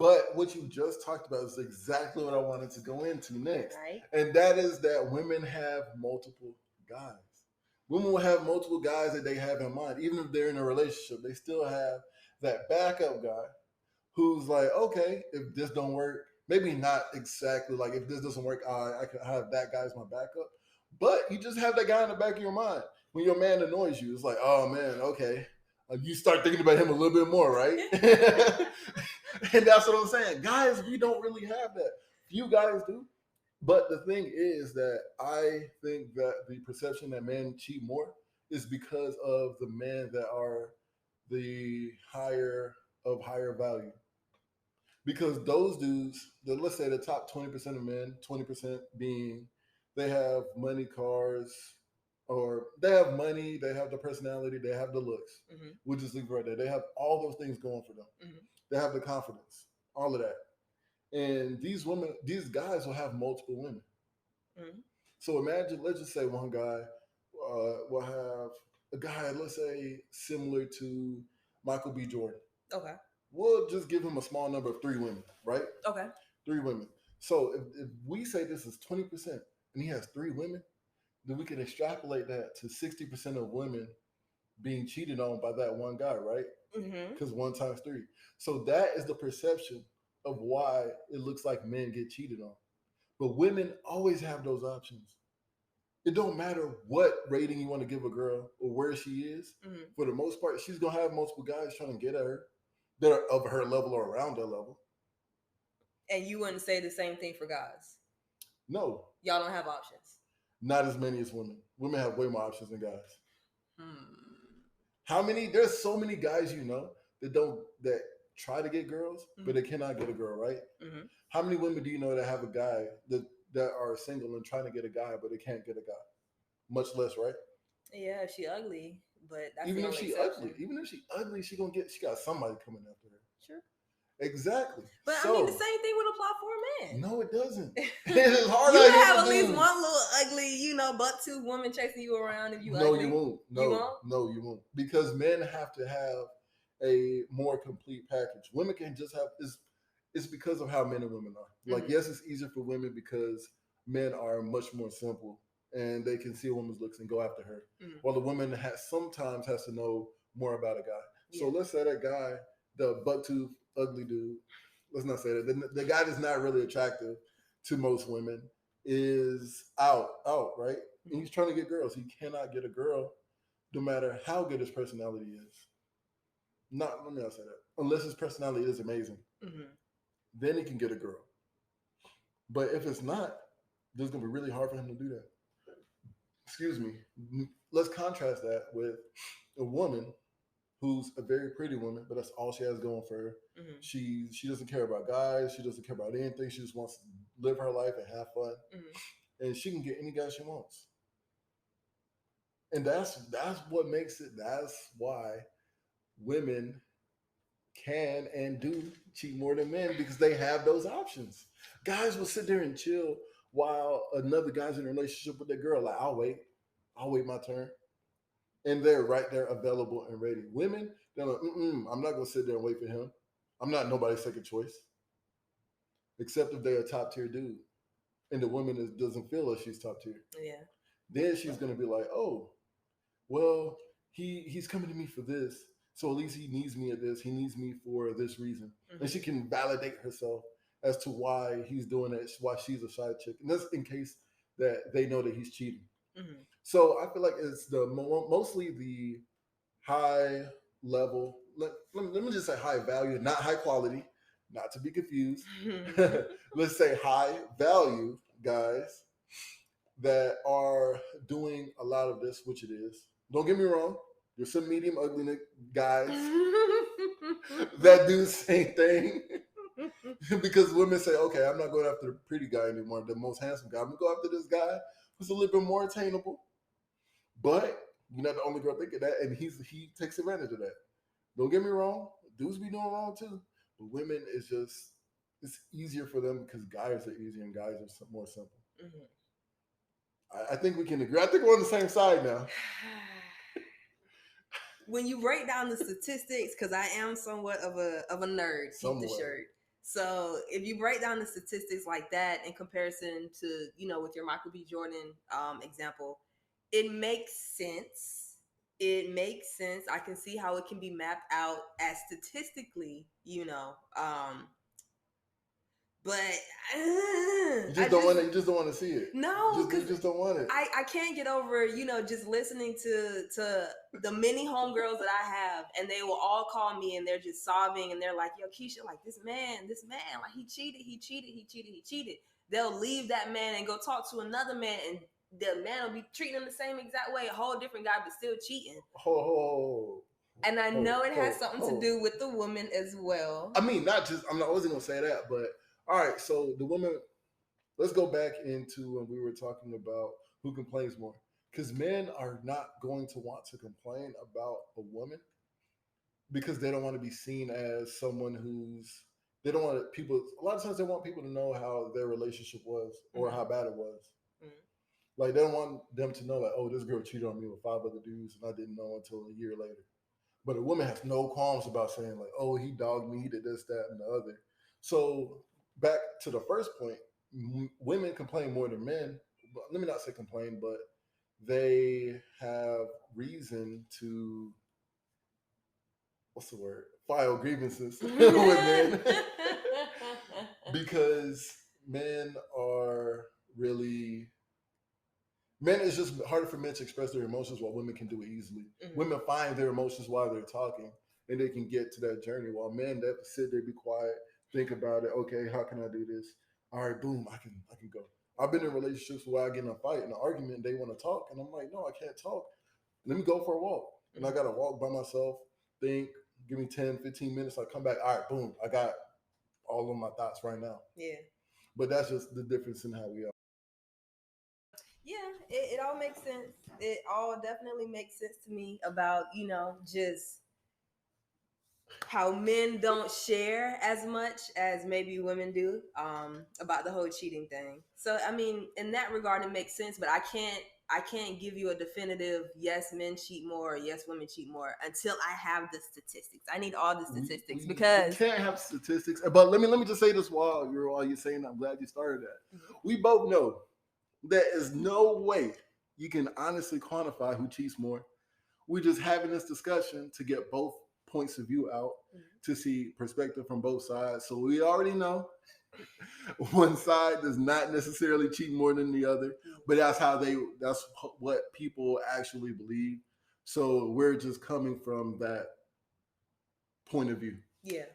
But what you just talked about is exactly what I wanted to go into next. Right. And that is that women have multiple guys. Women will have multiple guys that they have in mind. Even if they're in a relationship, they still have that backup guy who's like, okay, if this don't work, maybe not exactly like if this doesn't work, I can have that guy as my backup. But you just have that guy in the back of your mind. When your man annoys you, it's like, oh man, okay. You start thinking about him a little bit more, right? And that's what I'm saying. Guys, we don't really have that. Few guys do. But the thing is that I think that the perception that men cheat more is because of the men that are the higher value. Because those dudes, let's say the top 20% of men, 20% being they have money, cars, or they have money, they have the personality, they have the looks. Mm-hmm. We'll just leave it right there. They have all those things going for them. Mm-hmm. They have the confidence, all of that. And these women, these guys will have multiple women. Mm-hmm. So imagine, let's just say one guy will have a guy, let's say, similar to Michael B. Jordan. Okay. We'll just give him a small number of three women, right? Okay. Three women. So if we say this is 20% and he has three women, then we can extrapolate that to 60% of women being cheated on by that one guy, right? Mm-hmm. Because one times three. So that is the perception of why it looks like men get cheated on. But women always have those options. It don't matter what rating you want to give a girl or where she is. Mm-hmm. For the most part, she's gonna have multiple guys trying to get at her that are of her level or around her level. And you wouldn't say the same thing for guys. No, Y'all don't have options. not as many as women. Women have way more options than guys. Hmm. How many? There's so many guys that try to get girls, but they cannot get a girl, right? Mm-hmm. How many women do you know that have a guy that are single and trying to get a guy, but they can't get a guy? Much less, right? Yeah, if she ugly, but that's Even the if only she exception. ugly, she got somebody coming after her. Sure. Exactly. But So, I mean, the same thing would apply for a man. no, it doesn't. It is hard. You out can here have for at least dudes. one little ugly, butt two woman chasing you around if you No, ugly. you won't. No, You won't? no, you won't. Because men have to have a more complete package. Women can just have it's because of how men and women are. Like, yes, it's easier for women because men are much more simple and they can see a woman's looks and go after her. Mm-hmm. While the woman sometimes has to know more about a guy. So Yeah. let's say that guy, the bucktooth ugly dude, let's not say that. The guy that's not really attractive to most women is out, right? And he's trying to get girls. He cannot get a girl no matter how good his personality is. Let me not say that. Unless his personality is amazing. Mm-hmm. Then he can get a girl. But if it's not, it's going to be really hard for him to do that. Excuse me. Let's contrast that with a woman who's a very pretty woman, but that's all she has going for her. Mm-hmm. She doesn't care about guys. She doesn't care about anything. She just wants to live her life and have fun. Mm-hmm. And she can get any guy she wants. And that's what makes it. That's why women can and do cheat more than men because they have those options. Guys will sit there and chill while another guy's in a relationship with their girl. Like, I'll wait my turn. And they're right there available and ready. Women, they're like, I'm not going to sit there and wait for him. I'm not nobody's second choice. Except if they're a top tier dude. And the woman doesn't feel like she's top tier. Yeah. Then she's going to be like, oh, well, he's coming to me for this. So at least he needs me at this. He needs me for this reason. Mm-hmm. And she can validate herself as to why he's doing it, why she's a side chick. And that's in case that they know that he's cheating. Mm-hmm. So I feel like it's mostly the high level, let me just say high value, not high quality, not to be confused. Let's say high value guys that are doing a lot of this, which it is. Don't get me wrong. There's some medium ugly guys that do the same thing. Because women say, okay, I'm not going after the pretty guy anymore, the most handsome guy. I'm going to go after this guy who's a little bit more attainable. But you're not the only girl thinking that, and he takes advantage of that. Don't get me wrong. Dudes be doing wrong too. But women, it's easier for them because guys are easier and guys are more simple. Mm-hmm. I think we can agree. I think we're on the same side now. When you break down the statistics, because I am somewhat of a nerd, keep the shirt. So if you break down the statistics like that in comparison to, with your Michael B. Jordan example, it makes sense. It makes sense. I can see how it can be mapped out as statistically, but You just don't want to. You just don't want to see it. No, you because just don't want it. I can't get over, just listening to the many homegirls that I have, and they will all call me and they're just sobbing and they're like, "Yo, Keisha, like this man, like he cheated. They'll leave that man and go talk to another man, and the man will be treating them the same exact way, a whole different guy, but still cheating. And I know it has something to do with the woman as well. I mean, I wasn't gonna say that, but all right. So the woman. Let's go back into when we were talking about who complains more, because men are not going to want to complain about a woman because they don't want to be seen as someone who's. They don't want people. A lot of times, they want people to know how their relationship was or how bad it was. Like, they don't want them to know, like, oh, this girl cheated on me with 5 other dudes, and I didn't know until a year later. But a woman has no qualms about saying, like, oh, he dogged me, he did this, that, and the other. So back to the first point, women complain more than men. Let me not say complain, but they have reason to, what's the word? File grievances with men. Because men are really. Men, it's just harder for men to express their emotions while women can do it easily. Women find their emotions while they're talking, and they can get to that journey. While men, they have to sit there, be quiet, think about it. Okay, how can I do this? All right, boom, I can go. I've been in relationships where I get in a fight, in an argument, and they want to talk, and I'm like, no, I can't talk. Let me go for a walk. And I got to walk by myself, think, give me 10, 15 minutes. I come back, all right, boom, I got all of my thoughts right now. Yeah. But that's just the difference in how we are. Yeah, it all makes sense. It all definitely makes sense to me about, just how men don't share as much as maybe women do about the whole cheating thing. So, I mean, in that regard, it makes sense, but I can't give you a definitive yes, men cheat more or yes, women cheat more until I have the statistics. I need all the statistics because we can't have statistics. But let me just say this while you're saying, I'm glad you started that. We both know there is no way you can honestly quantify who cheats more. We're just having this discussion to get both points of view out, to see perspective from both sides. So we already know one side does not necessarily cheat more than the other, but that's what people actually believe. So we're just coming from that point of view. Yeah.